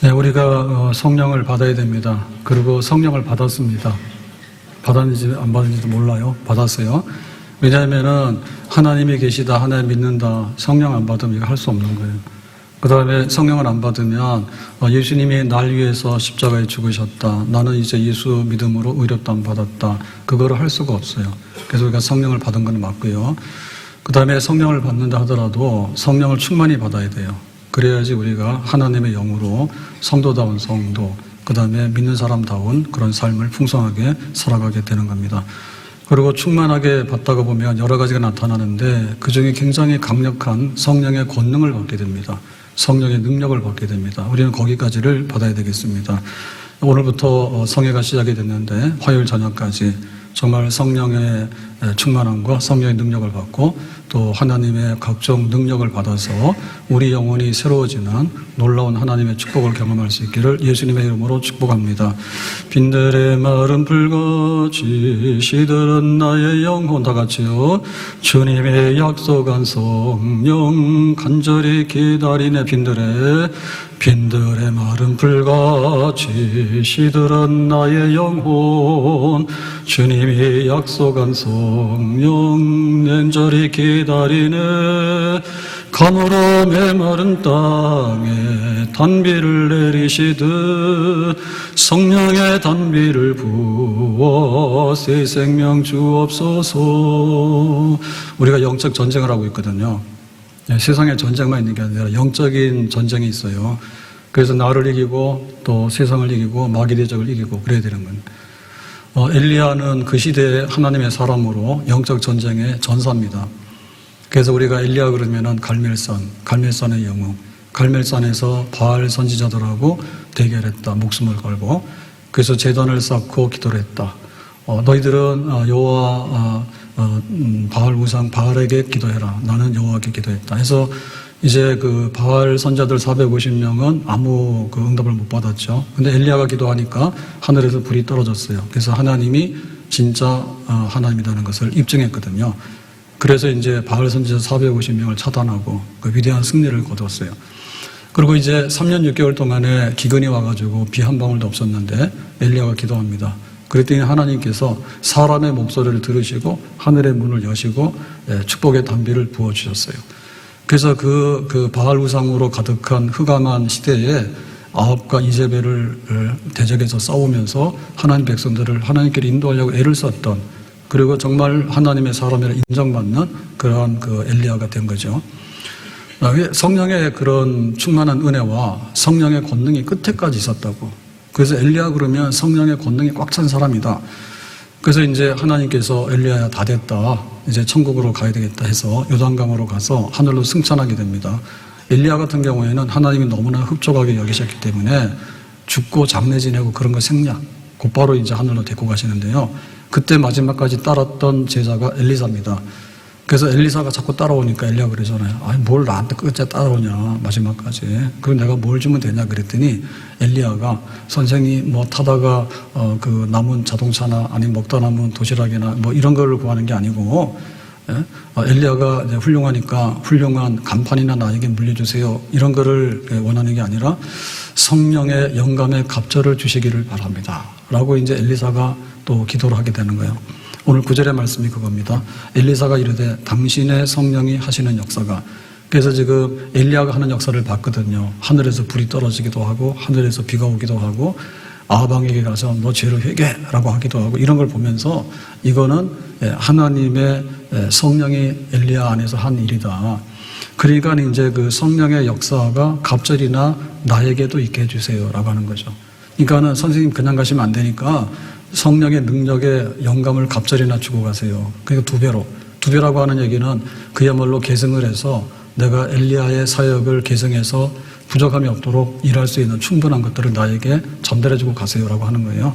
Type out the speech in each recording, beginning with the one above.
네, 우리가 성령을 받아야 됩니다. 그리고 성령을 받았습니다. 받았는지 안 받았는지도 몰라요. 받았어요. 왜냐하면은 하나님이 계시다, 하나님 믿는다, 성령 안 받으면 이거 할 수 없는 거예요. 그 다음에 성령을 안 받으면 예수님이 날 위해서 십자가에 죽으셨다, 나는 이제 예수 믿음으로 의롭다함 받았다, 그거를 할 수가 없어요. 그래서 우리가 성령을 받은 건 맞고요. 그 다음에 성령을 받는다 하더라도 성령을 충만히 받아야 돼요. 그래야지 우리가 하나님의 영으로 성도다운 성도, 그 다음에 믿는 사람다운 그런 삶을 풍성하게 살아가게 되는 겁니다. 그리고 충만하게 받다가 보면 여러 가지가 나타나는데 그 중에 굉장히 강력한 성령의 권능을 받게 됩니다. 성령의 능력을 받게 됩니다. 우리는 거기까지를 받아야 되겠습니다. 오늘부터 성회가 시작이 됐는데 화요일 저녁까지 정말 성령의 충만함과 성령의 능력을 받고 또 하나님의 각종 능력을 받아서 우리 영혼이 새로워지는 놀라운 하나님의 축복을 경험할 수 있기를 예수님의 이름으로 축복합니다. 빈들의 마른 불같이 시들은 나의 영혼, 다 같이요. 주님의 약속한 성령 간절히 기다리네. 빈들의 마른 불같이 시들은 나의 영혼, 주님이 약속한 성령 간절히 기다리네. 가물어 메마른 땅에 단비를 내리시듯 성령의 단비를 부어 새 생명 주옵소서. 우리가 영적 전쟁을 하고 있거든요. 세상에 전쟁만 있는 게 아니라 영적인 전쟁이 있어요. 그래서 나를 이기고 또 세상을 이기고 마귀 대적을 이기고 그래야 되는 겁니다. 엘리야는 그 시대의 하나님의 사람으로 영적 전쟁의 전사입니다. 그래서 우리가 엘리야 그러면은 갈멜산의 영웅, 갈멜산에서 바알 선지자들하고 대결했다, 목숨을 걸고. 그래서 제단을 쌓고 기도를 했다. 너희들은 여호와 바알 우상 바알에게 기도해라, 나는 여호와께 기도했다 해서 이제 그 바알 선자들 450명은 아무 그 응답을 못 받았죠. 근데 엘리야가 기도하니까 하늘에서 불이 떨어졌어요. 그래서 하나님이 진짜 하나님이라는 것을 입증했거든요. 그래서 이제 바알 선지자 450명을 차단하고 그 위대한 승리를 거두었어요. 그리고 이제 3년 6개월 동안에 기근이 와가지고 비 한 방울도 없었는데 엘리야가 기도합니다. 그랬더니 하나님께서 사람의 목소리를 들으시고 하늘의 문을 여시고 축복의 단비를 부어주셨어요. 그래서 그 바알 우상으로 가득한 흑암한 시대에 아합과 이제벨을 대적해서 싸우면서 하나님 백성들을 하나님께로 인도하려고 애를 썼던, 그리고 정말 하나님의 사람이라 인정받는 그러한 그 엘리야가 된 거죠. 성령의 그런 충만한 은혜와 성령의 권능이 끝에까지 있었다고. 그래서 엘리야 그러면 성령의 권능이 꽉 찬 사람이다. 그래서 이제 하나님께서 엘리야야 다 됐다, 이제 천국으로 가야 되겠다 해서 요단강으로 가서 하늘로 승천하게 됩니다. 엘리야 같은 경우에는 하나님이 너무나 흡족하게 여기셨기 때문에 죽고 장례 지내고 그런 거 생략, 곧바로 이제 하늘로 데리고 가시는데요. 그때 마지막까지 따랐던 제자가 엘리사입니다. 그래서 엘리사가 자꾸 따라오니까 엘리야가 그러잖아요. 아니 뭘 나한테 끝까지 따라오냐 마지막까지. 그럼 내가 뭘 주면 되냐 그랬더니 엘리야가 선생이 뭐 타다가 그 남은 자동차나 아니면 먹다 남은 도시락이나 뭐 이런 걸 구하는 게 아니고, 엘리야가 이제 훌륭하니까 훌륭한 간판이나 나에게 물려주세요 이런 거를 원하는 게 아니라 성령의 영감의 갑절을 주시기를 바랍니다 라고 이제 엘리사가 또 기도를 하게 되는 거예요. 오늘 9절의 말씀이 그겁니다. 엘리사가 이르되 당신의 성령이 하시는 역사가. 그래서 지금 엘리야가 하는 역사를 봤거든요. 하늘에서 불이 떨어지기도 하고 하늘에서 비가 오기도 하고 아방에게 가서 너 죄를 회개라고 하기도 하고 이런 걸 보면서 이거는 하나님의 성령이 엘리야 안에서 한 일이다. 그러니까 이제 그 성령의 역사가 갑절이나 나에게도 있게 해주세요라고 하는 거죠. 그러니까는 선생님 그냥 가시면 안 되니까 성령의 능력에 영감을 갑절이나 주고 가세요. 그러니까 두 배라고 하는 얘기는 그야말로 계승을 해서 내가 엘리야의 사역을 계승해서 부족함이 없도록 일할 수 있는 충분한 것들을 나에게 전달해 주고 가세요라고 하는 거예요.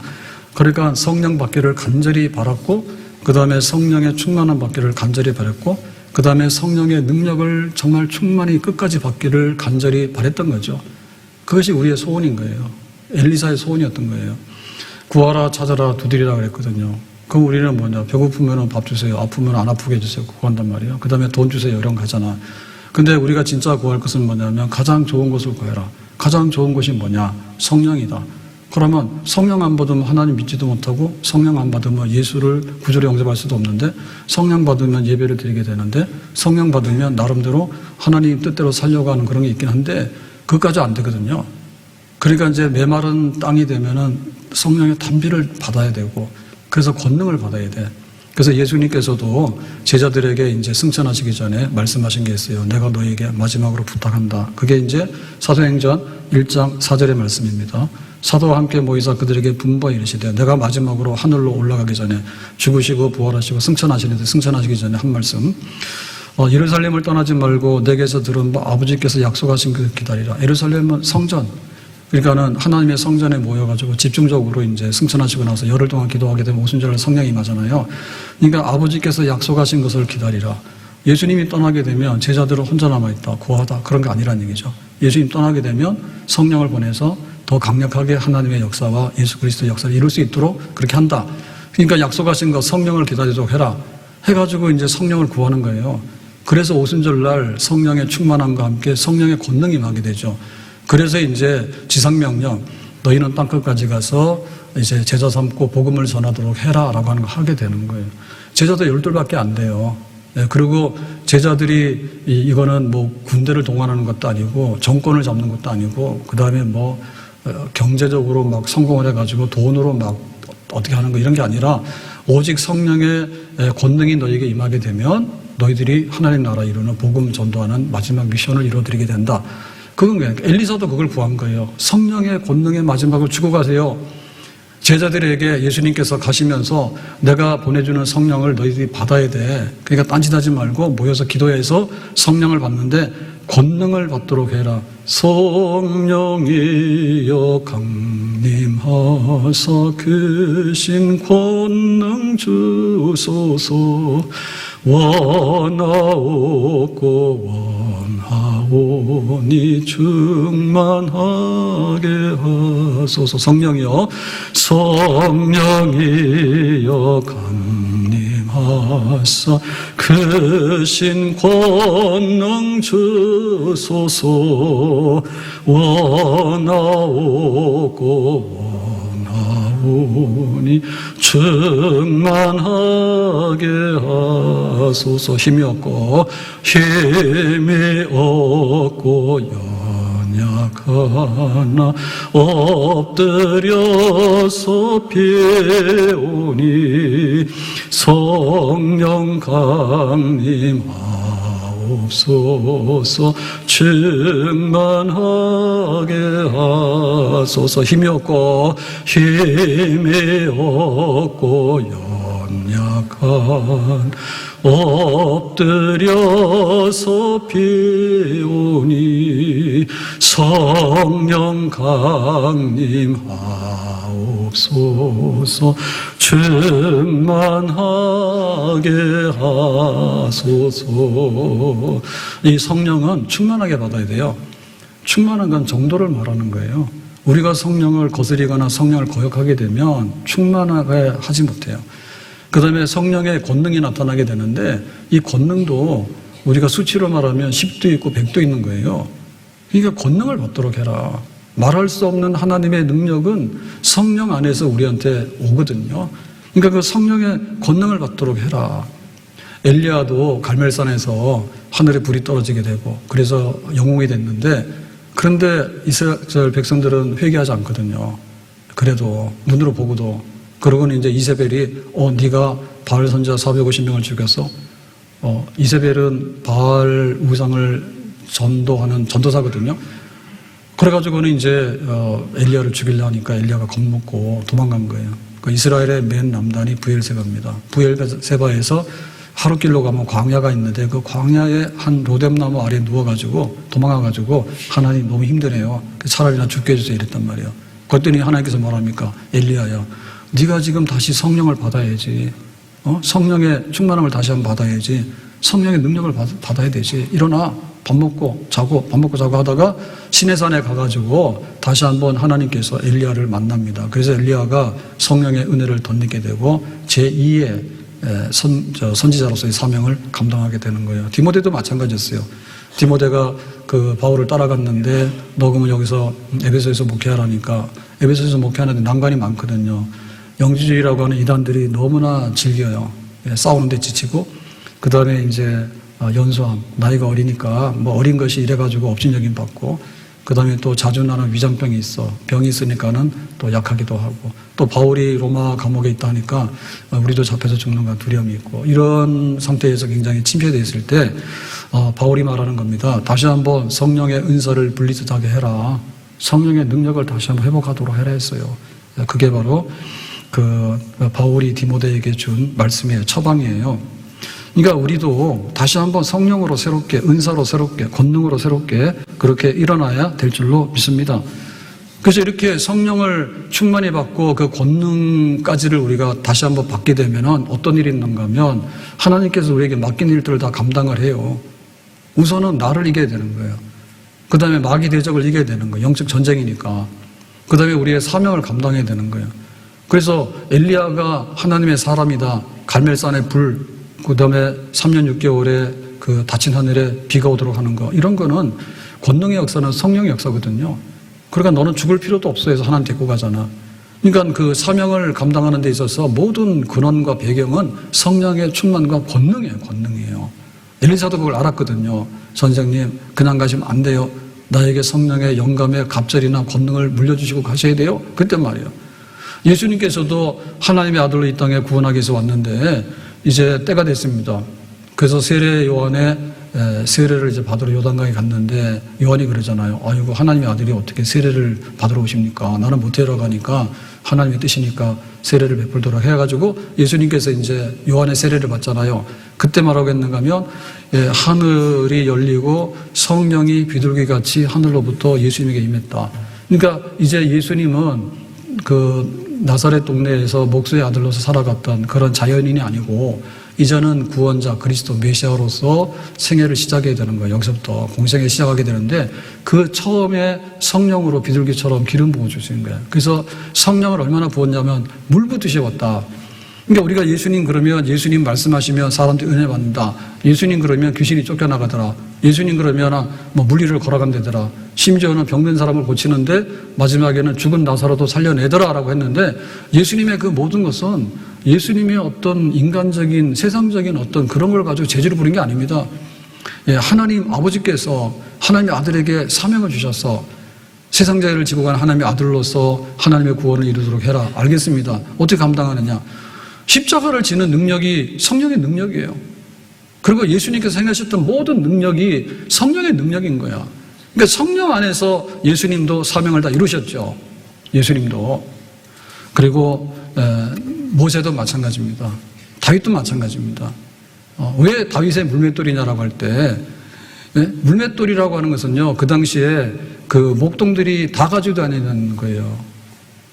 그러니까 성령 받기를 간절히 바랐고, 그 다음에 성령의 충만한 받기를 간절히 바랐고, 그 다음에 성령의 능력을 정말 충만히 끝까지 받기를 간절히 바랬던 거죠. 그것이 우리의 소원인 거예요. 엘리사의 소원이었던 거예요. 구하라 찾아라 두드리라 그랬거든요. 그럼 우리는 뭐냐, 배고프면 밥 주세요, 아프면 안 아프게 해주세요 구한단 말이에요. 그 다음에 돈 주세요 이런 거 하잖아. 근데 우리가 진짜 구할 것은 뭐냐면 가장 좋은 것을 구해라, 가장 좋은 것이 뭐냐? 성령이다. 그러면 성령 안 받으면 하나님 믿지도 못하고 성령 안 받으면 예수를 구주로 영접할 수도 없는데 성령 받으면 예배를 드리게 되는데 성령 받으면 나름대로 하나님 뜻대로 살려고 하는 그런 게 있긴 한데 그것까지 안 되거든요. 그러니까 이제 메마른 땅이 되면은 성령의 탄비를 받아야 되고 그래서 권능을 받아야 돼. 그래서 예수님께서도 제자들에게 이제 승천하시기 전에 말씀하신 게 있어요. 내가 너에게 마지막으로 부탁한다. 그게 이제 사도행전 1장 4절의 말씀입니다. 사도와 함께 모이사 그들에게 분부하 이르시되 내가 마지막으로 하늘로 올라가기 전에 죽으시고 부활하시고 승천하시는데 승천하시기 전에 한 말씀 예루살렘을 떠나지 말고 내게서 들은 아버지께서 약속하신 그 기다리라. 예루살렘은 성전, 그러니까는 하나님의 성전에 모여가지고 집중적으로 이제 승천하시고 나서 열흘 동안 기도하게 되면 오순절날 성령이 임하잖아요. 그러니까 아버지께서 약속하신 것을 기다리라. 예수님이 떠나게 되면 제자들은 혼자 남아있다, 고하다, 그런 게 아니란 얘기죠. 예수님 떠나게 되면 성령을 보내서 더 강력하게 하나님의 역사와 예수 그리스도의 역사를 이룰 수 있도록 그렇게 한다. 그러니까 약속하신 것 성령을 기다리도록 해라. 해가지고 이제 성령을 구하는 거예요. 그래서 오순절날 성령의 충만함과 함께 성령의 권능이 임하게 되죠. 그래서 이제 지상명령, 너희는 땅끝까지 가서 이제 제자 삼고 복음을 전하도록 해라라고 하는 거 하게 되는 거예요. 제자도 12밖에 안 돼요. 그리고 제자들이 이거는 뭐 군대를 동원하는 것도 아니고 정권을 잡는 것도 아니고 그 다음에 뭐 경제적으로 막 성공을 해가지고 돈으로 막 어떻게 하는 거 이런 게 아니라 오직 성령의 권능이 너에게 임하게 되면 너희들이 하나님 나라 이루는 복음 전도하는 마지막 미션을 이루어드리게 된다. 그건 그냥 엘리사도 그걸 구한 거예요. 성령의 권능의 마지막을 주고 가세요. 제자들에게 예수님께서 가시면서 내가 보내주는 성령을 너희들이 받아야 돼. 그러니까 딴짓하지 말고 모여서 기도해서 성령을 받는데 권능을 받도록 해라. 성령이여 강림하사 크신 권능 주소서. 원하옵고 원하오니 충만하게 하소서. 성령이여, 성령이여 강림하사 크신 권능 주소서. 원하옵고 원하오니 충만하게 하소서. 힘이 없고 연약하나 엎드려서 배우니 성령 강림하옵소서. 충만하게 하소서. 힘이 없고 연약한 엎드려서 배우니 성령 강림하옵소서. 충만하게 하소서. 이 성령은 충만하게 받아야 돼요. 충만한 건 정도를 말하는 거예요. 우리가 성령을 거스리거나 성령을 거역하게 되면 충만하게 하지 못해요. 그 다음에 성령의 권능이 나타나게 되는데 이 권능도 우리가 수치로 말하면 10도 있고 100도 있는 거예요. 그러니까 권능을 받도록 해라. 말할 수 없는 하나님의 능력은 성령 안에서 우리한테 오거든요. 그러니까 그 성령의 권능을 받도록 해라. 엘리야도 갈멜산에서 하늘에 불이 떨어지게 되고 그래서 영웅이 됐는데 그런데 이스라엘 백성들은 회개하지 않거든요. 그래도 눈으로 보고도. 그러고는 이제 이세벨이 네가 바알 선지자 450명을 죽였어. 이세벨은 바알 우상을 전도하는 전도사거든요. 그래가지고는 이제 엘리야를 죽이려 하니까 엘리야가 겁먹고 도망간 거예요. 그 이스라엘의 맨 남단이 부엘세바입니다. 부엘세바에서 하루길로 가면 광야가 있는데 그 광야에 한 로뎀나무 아래에 누워가지고 도망가가지고 하나님 너무 힘드네요. 차라리 나 죽게 해주세요 이랬단 말이에요. 그랬더니 하나님께서 뭐랍니까? 엘리야야, 네가 지금 다시 성령을 받아야지. 성령의 충만함을 다시 한번 받아야지. 성령의 능력을 받아야 되지. 일어나. 밥 먹고 자고 하다가 시내산에 가가지고 다시 한번 하나님께서 엘리야를 만납니다. 그래서 엘리야가 성령의 은혜를 덧입게 되고 제2의 선지자로서의 사명을 감당하게 되는 거예요. 디모데도 마찬가지였어요. 디모데가 그 바울을 따라갔는데 너 그러면 여기서 에베소에서 목회하라니까 에베소에서 목회하는데 난관이 많거든요. 영지주의라고 하는 이단들이 너무나 즐겨요. 싸우는데 지치고 그 다음에 이제 연소함, 나이가 어리니까 뭐 어린 것이 이래가지고 업신여김 받고 그 다음에 또 자주 나는 위장병이 있어. 병이 있으니까는 또 약하기도 하고 또 바울이 로마 감옥에 있다 하니까 우리도 잡혀서 죽는가 두려움이 있고 이런 상태에서 굉장히 침체되어 있을 때 바울이 말하는 겁니다. 다시 한번 성령의 은사를 분리듯하게 해라. 성령의 능력을 다시 한번 회복하도록 해라 했어요. 그게 바로 그 바울이 디모데에게 준 말씀이에요. 처방이에요. 그러니까 우리도 다시 한번 성령으로 새롭게, 은사로 새롭게, 권능으로 새롭게 그렇게 일어나야 될 줄로 믿습니다. 그래서 이렇게 성령을 충만히 받고 그 권능까지를 우리가 다시 한번 받게 되면 어떤 일이 있는가 하면 하나님께서 우리에게 맡긴 일들을 다 감당을 해요. 우선은 나를 이겨야 되는 거예요. 그 다음에 마귀 대적을 이겨야 되는 거예요. 영적 전쟁이니까. 그 다음에 우리의 사명을 감당해야 되는 거예요. 그래서 엘리야가 하나님의 사람이다. 갈멜산의 불, 그 다음에 3년 6개월에 그 닫힌 하늘에 비가 오도록 하는 거. 이런 거는 권능의 역사는 성령의 역사거든요. 그러니까 너는 죽을 필요도 없어 해서 하나님 데리고 가잖아. 그러니까 그 사명을 감당하는 데 있어서 모든 근원과 배경은 성령의 충만과 권능이에요. 엘리사도 그걸 알았거든요. 선생님, 그냥 가시면 안 돼요. 나에게 성령의 영감의 갑절이나 권능을 물려주시고 가셔야 돼요. 그때 말이에요. 예수님께서도 하나님의 아들로 이 땅에 구원하기 위해서 왔는데 이제 때가 됐습니다. 그래서 세례 요한의 세례를 이제 받으러 요단강에 갔는데 요한이 그러잖아요. 아이고 하나님의 아들이 어떻게 세례를 받으러 오십니까? 나는 못 데려가니까 하나님의 뜻이니까 세례를 베풀도록 해가지고 예수님께서 이제 요한의 세례를 받잖아요. 그때 뭐라고 했는가 하면 하늘이 열리고 성령이 비둘기같이 하늘로부터 예수님에게 임했다. 그러니까 이제 예수님은 그 나사렛 동네에서 목수의 아들로서 살아갔던 그런 자연인이 아니고 이제는 구원자 그리스도 메시아로서 생애를 시작해야 되는 거예요. 여기서부터 공생에 시작하게 되는데 그 처음에 성령으로 비둘기처럼 기름 부어 주시는 거예요. 그래서 성령을 얼마나 부었냐면 물 붓듯이 왔다. 그러니까 우리가 예수님 그러면 예수님 말씀하시면 사람들이 은혜 받는다. 예수님 그러면 귀신이 쫓겨나가더라. 예수님 그러면 뭐 물리를 걸어간다더라. 심지어는 병든 사람을 고치는데 마지막에는 죽은 나사로도 살려내더라라고 했는데 예수님의 그 모든 것은 예수님의 어떤 인간적인 세상적인 어떤 그런 걸 가지고 재주를 부린 게 아닙니다. 하나님 아버지께서 하나님의 아들에게 사명을 주셔서 세상 죄를 지고 간 하나님의 아들로서 하나님의 구원을 이루도록 해라. 알겠습니다. 어떻게 감당하느냐? 십자가를 지는 능력이 성령의 능력이에요. 그리고 예수님께서 행하셨던 모든 능력이 성령의 능력인 거야. 그러니까 성령 안에서 예수님도 사명을 다 이루셨죠. 예수님도. 그리고 모세도 마찬가지입니다. 다윗도 마찬가지입니다. 왜 다윗의 물맷돌이냐라고 할 때 물맷돌이라고 하는 것은요. 그 당시에 그 목동들이 다 가지고 다니는 거예요.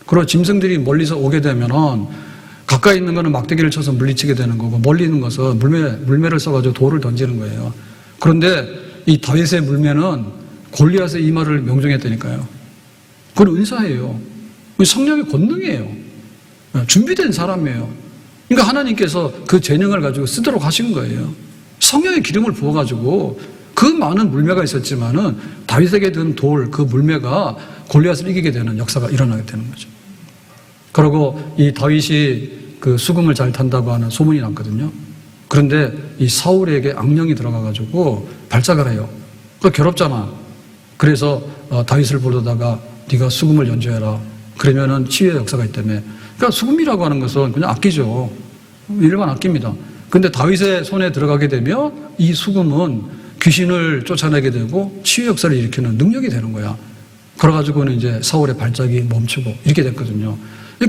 그리고 짐승들이 멀리서 오게 되면은 가까이 있는 거는 막대기를 쳐서 물리치게 되는 거고 멀리 있는 것은 물매를 써가지고 돌을 던지는 거예요. 그런데 이 다윗의 물매는 골리앗의 이마를 명중했다니까요. 그건 은사예요. 성령의 권능이에요. 준비된 사람이에요. 그러니까 하나님께서 그 재능을 가지고 쓰도록 하신 거예요. 성령의 기름을 부어가지고 그 많은 물매가 있었지만은 다윗에게 든 돌, 그 물매가 골리앗을 이기게 되는 역사가 일어나게 되는 거죠. 그리고 이 다윗이 그 수금을 잘 탄다고 하는 소문이 났거든요. 그런데 이 사울에게 악령이 들어가가지고 발작을 해요. 그 괴롭잖아. 그래서 다윗을 부르다가 네가 수금을 연주해라. 그러면은 치유의 역사가 있다며. 그러니까 수금이라고 하는 것은 그냥 악기죠. 일반 악기입니다. 근데 다윗의 손에 들어가게 되면 이 수금은 귀신을 쫓아내게 되고 치유 역사를 일으키는 능력이 되는 거야. 그래가지고는 이제 사울의 발작이 멈추고 이렇게 됐거든요.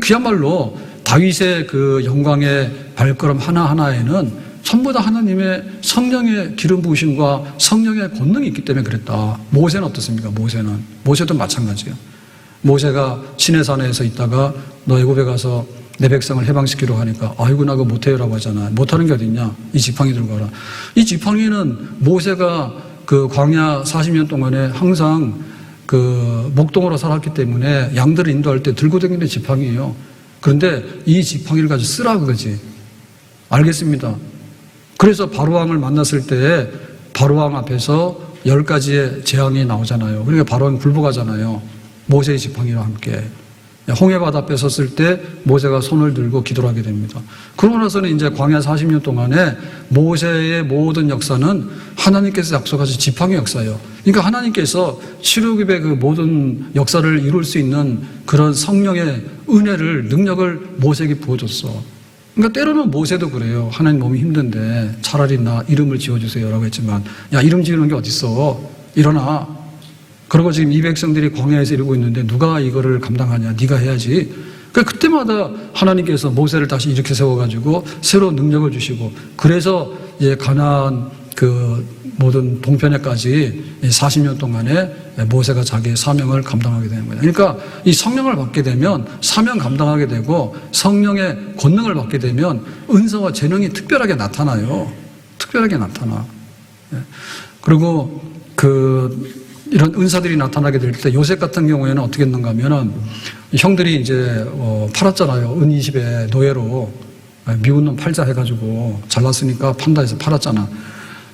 그야말로 다윗의 그 영광의 발걸음 하나하나에는 전부 다 하나님의 성령의 기름 부으심과 성령의 권능이 있기 때문에 그랬다. 모세는 어떻습니까? 모세도 마찬가지예요. 모세가 시내산에서 있다가 너 애굽에 가서 내 백성을 해방시키려고 하니까 아이고 나 그거 못해요라고 하잖아. 못하는 게 어딨냐? 이 지팡이 들고 가라. 이 지팡이는 모세가 그 광야 40년 동안에 항상 그 목동으로 살았기 때문에 양들을 인도할 때 들고 다니는 지팡이에요. 그런데 이 지팡이를 가지고 쓰라 그거지. 알겠습니다. 그래서 바로왕을 만났을 때 바로왕 앞에서 10가지의 재앙이 나오잖아요. 그러니까 바로 굴복하잖아요. 모세의 지팡이와 함께. 홍해 바다 뺏었을 때 모세가 손을 들고 기도를 하게 됩니다. 그러고 나서는 이제 광야 40년 동안에 모세의 모든 역사는 하나님께서 약속하신 지팡이 역사예요. 그러니까 하나님께서 출애굽의 그 모든 역사를 이룰 수 있는 그런 성령의 은혜를, 능력을 모세에게 부어줬어. 그러니까 때로는 모세도 그래요. 하나님 몸이 힘든데 차라리 나 이름을 지어주세요라고 했지만, 야, 이름 지우는 게 어딨어. 일어나. 그리고 지금 이 백성들이 광야에서 이러고 있는데 누가 이거를 감당하냐? 네가 해야지. 그러니까 그때마다 하나님께서 모세를 다시 이렇게 세워가지고 새로운 능력을 주시고, 그래서 가나안 그 모든 동편에까지 40년 동안에 모세가 자기의 사명을 감당하게 되는 거예요. 그러니까 이 성령을 받게 되면 사명 감당하게 되고, 성령의 권능을 받게 되면 은사와 재능이 특별하게 나타나요. 특별하게 나타나. 그리고 이런 은사들이 나타나게 될 때 요셉 같은 경우에는 어떻게 했는가 하면은 형들이 이제 팔았잖아요. 은 20에 노예로 미운 놈 팔자 해가지고 잘났으니까 판다 해서 팔았잖아.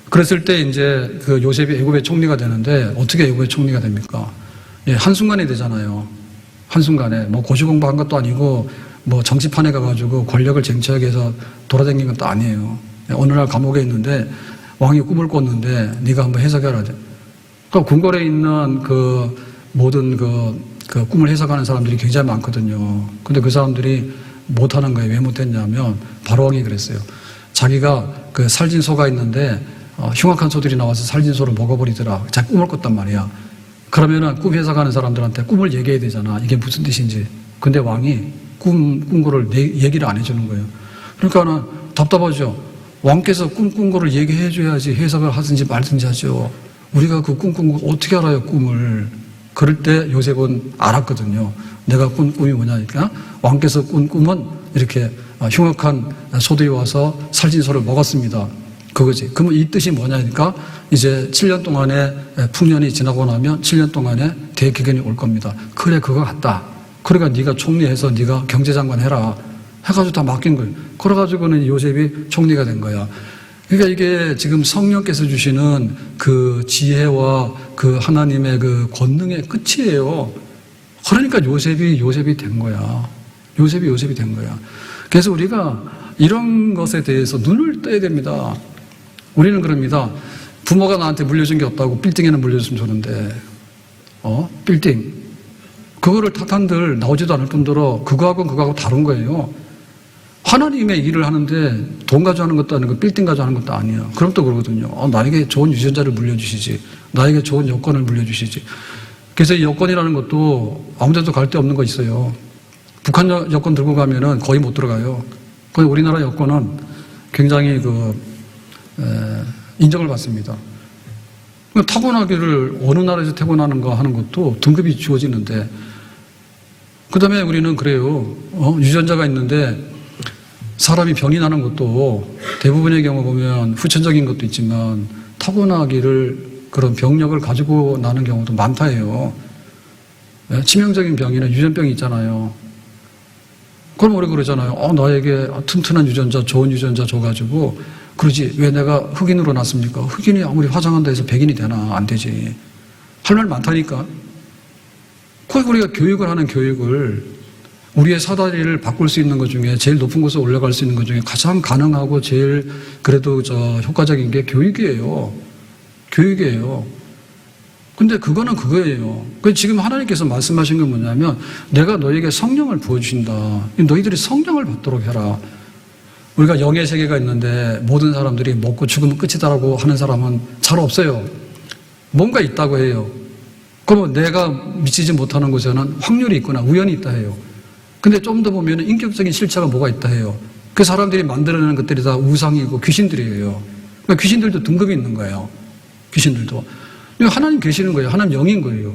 그랬을 때 이제 그 요셉이 애굽의 총리가 되는데 어떻게 애굽의 총리가 됩니까? 예, 한순간에 되잖아요. 한순간에 뭐 고시공부한 것도 아니고 뭐 정치판에 가가지고 권력을 쟁취하기 위해서 돌아다닌 것도 아니에요. 예, 어느 날 감옥에 있는데 왕이 꿈을 꿨는데 네가 한번 해석해라. 그 궁궐에 있는 그 모든 그 꿈을 해석하는 사람들이 굉장히 많거든요. 근데 그 사람들이 못하는 거예요. 왜 못했냐면 바로왕이 그랬어요. 자기가 그 살진 소가 있는데 흉악한 소들이 나와서 살진 소를 먹어버리더라. 자기 꿈을 꿨단 말이야. 그러면은 꿈 해석하는 사람들한테 꿈을 얘기해야 되잖아. 이게 무슨 뜻인지. 근데 왕이 꾼 거를 얘기를 안 해주는 거예요. 그러니까는 답답하죠. 왕께서 꾼 거를 얘기해줘야지 해석을 하든지 말든지 하죠. 우리가 그 꿈 꾼 거 어떻게 알아요, 꿈을. 그럴 때 요셉은 알았거든요. 내가 꾼 꿈이 뭐냐니까. 왕께서 꾼 꿈은 이렇게 흉악한 소들이 와서 살진 소를 먹었습니다. 그거지. 그러면 이 뜻이 뭐냐니까 이제 7년 동안의 풍년이 지나고 나면 7년 동안의 대기근이 올 겁니다. 그래, 그거 같다. 그러니까 네가 총리해서 네가 경제장관 해라. 해가지고 다 맡긴 거예요. 그래가지고는 요셉이 총리가 된 거야. 그러니까 이게 지금 성령께서 주시는 그 지혜와 그 하나님의 그 권능의 끝이에요. 그러니까 요셉이 된 거야. 요셉이 된 거야. 그래서 우리가 이런 것에 대해서 눈을 떠야 됩니다. 우리는 그럽니다. 부모가 나한테 물려준 게 없다고 빌딩에는 물려줬으면 좋은데, 빌딩. 그거를 탓한들 나오지도 않을 뿐더러 그거하고 다른 거예요. 하나님의 일을 하는데 돈 가져가는 것도 아니고 빌딩 가져가는 것도 아니에요. 그럼 또 그러거든요. 나에게 좋은 유전자를 물려주시지. 나에게 좋은 여건을 물려주시지. 그래서 이 여건이라는 것도 아무 데도 갈 데 없는 거 있어요. 북한 여건 들고 가면은 거의 못 들어가요. 그런데 우리나라 여건은 굉장히 인정을 받습니다. 타고나기를 어느 나라에서 타고나는가 하는 것도 등급이 주어지는데, 그 다음에 우리는 그래요. 유전자가 있는데 사람이 병이 나는 것도 대부분의 경우 보면 후천적인 것도 있지만 타고나기를 그런 병력을 가지고 나는 경우도 많다 해요. 치명적인 병이나 유전병이 있잖아요. 그럼 우리 그러잖아요. 나에게 튼튼한 유전자, 좋은 유전자 줘가지고 그러지. 왜 내가 흑인으로 났습니까? 흑인이 아무리 화장한다 해서 백인이 되나? 안 되지. 할 말 많다니까. 꼭 우리가 교육을 하는 교육을 우리의 사다리를 바꿀 수 있는 것 중에 제일 높은 곳에 올라갈 수 있는 것 중에 가장 가능하고 제일 그래도 효과적인 게 교육이에요. 교육이에요. 근데 그거는 그거예요. 지금 하나님께서 말씀하신 건 뭐냐면 내가 너에게 성령을 부어주신다. 너희들이 성령을 받도록 해라. 우리가 영의 세계가 있는데 모든 사람들이 먹고 죽으면 끝이다라고 하는 사람은 잘 없어요. 뭔가 있다고 해요. 그러면 내가 미치지 못하는 곳에는 확률이 있거나 우연이 있다 해요. 근데 좀 더 보면 인격적인 실체가 뭐가 있다 해요. 그 사람들이 만들어내는 것들이 다 우상이고 귀신들이에요. 그러니까 귀신들도 등급이 있는 거예요. 귀신들도. 하나님 계시는 거예요. 하나님 영인 거예요.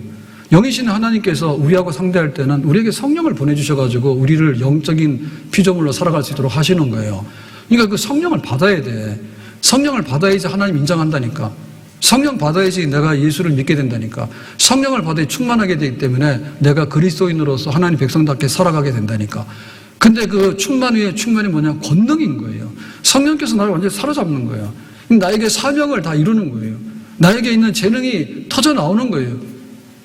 영이신 하나님께서 우리하고 상대할 때는 우리에게 성령을 보내주셔가지고 우리를 영적인 피조물로 살아갈 수 있도록 하시는 거예요. 그러니까 그 성령을 받아야 돼. 성령을 받아야지 하나님 인정한다니까. 성령 받아야지 내가 예수를 믿게 된다니까. 성령을 받아야 충만하게 되기 때문에 내가 그리스도인으로서 하나님 백성답게 살아가게 된다니까. 근데 그 충만 위에 충만이 뭐냐? 권능인 거예요. 성령께서 나를 완전히 사로잡는 거예요. 나에게 사명을 다 이루는 거예요. 나에게 있는 재능이 터져 나오는 거예요.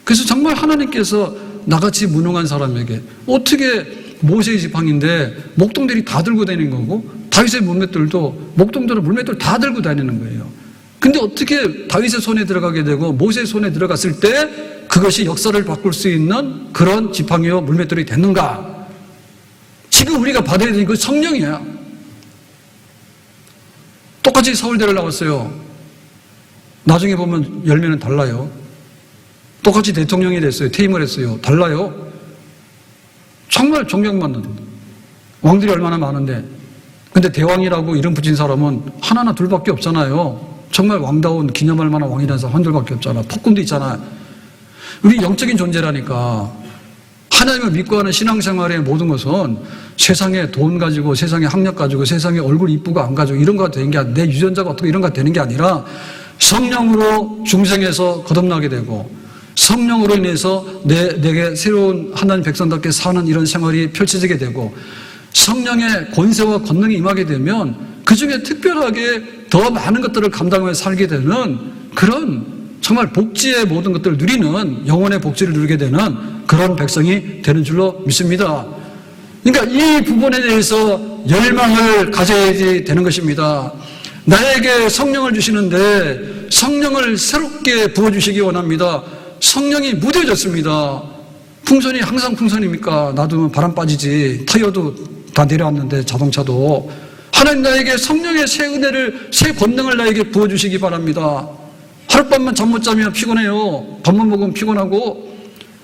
그래서 정말 하나님께서 나같이 무능한 사람에게 어떻게 모세의 지팡이인데 목동들이 다 들고 다니는 거고 다윗의 물맷돌도 목동들은 물맷돌 다 들고 다니는 거예요. 근데 어떻게 다윗의 손에 들어가게 되고 모세의 손에 들어갔을 때 그것이 역사를 바꿀 수 있는 그런 지팡이와 물맷돌이 됐는가? 지금 우리가 받아야 되는 건 성령이야. 똑같이 서울대를 나왔어요. 나중에 보면 열매는 달라요. 똑같이 대통령이 됐어요. 퇴임을 했어요. 달라요. 정말 존경받는 왕들이 얼마나 많은데, 근데 대왕이라고 이름 붙인 사람은 하나나 둘밖에 없잖아요. 정말 왕다운 기념할 만한 왕이라는 사람 한둘밖에 없잖아. 폭군도 있잖아. 우리 영적인 존재라니까. 하나님을 믿고 하는 신앙생활의 모든 것은 세상에 돈 가지고, 세상에 학력 가지고, 세상에 얼굴 이쁘고 안 가지고 이런 거 되는 게 아니라, 내 유전자가 어떻게 이런 거 되는 게 아니라 성령으로 중생에서 거듭나게 되고 성령으로 인해서 내게 새로운 하나님 백성답게 사는 이런 생활이 펼쳐지게 되고 성령의 권세와 권능이 임하게 되면 그 중에 특별하게 더 많은 것들을 감당하며 살게 되는 그런 정말 복지의 모든 것들을 누리는, 영혼의 복지를 누리게 되는 그런 백성이 되는 줄로 믿습니다. 그러니까 이 부분에 대해서 열망을 가져야지 되는 것입니다. 나에게 성령을 주시는데 성령을 새롭게 부어주시기 원합니다. 성령이 무뎌졌습니다. 풍선이 항상 풍선입니까? 놔두면 바람 빠지지. 타이어도 다 내려왔는데, 자동차도. 하나님 나에게 성령의 새 은혜를, 새 권능을 나에게 부어주시기 바랍니다. 하룻밤만 잠 못 자면 피곤해요. 밥만 먹으면 피곤하고.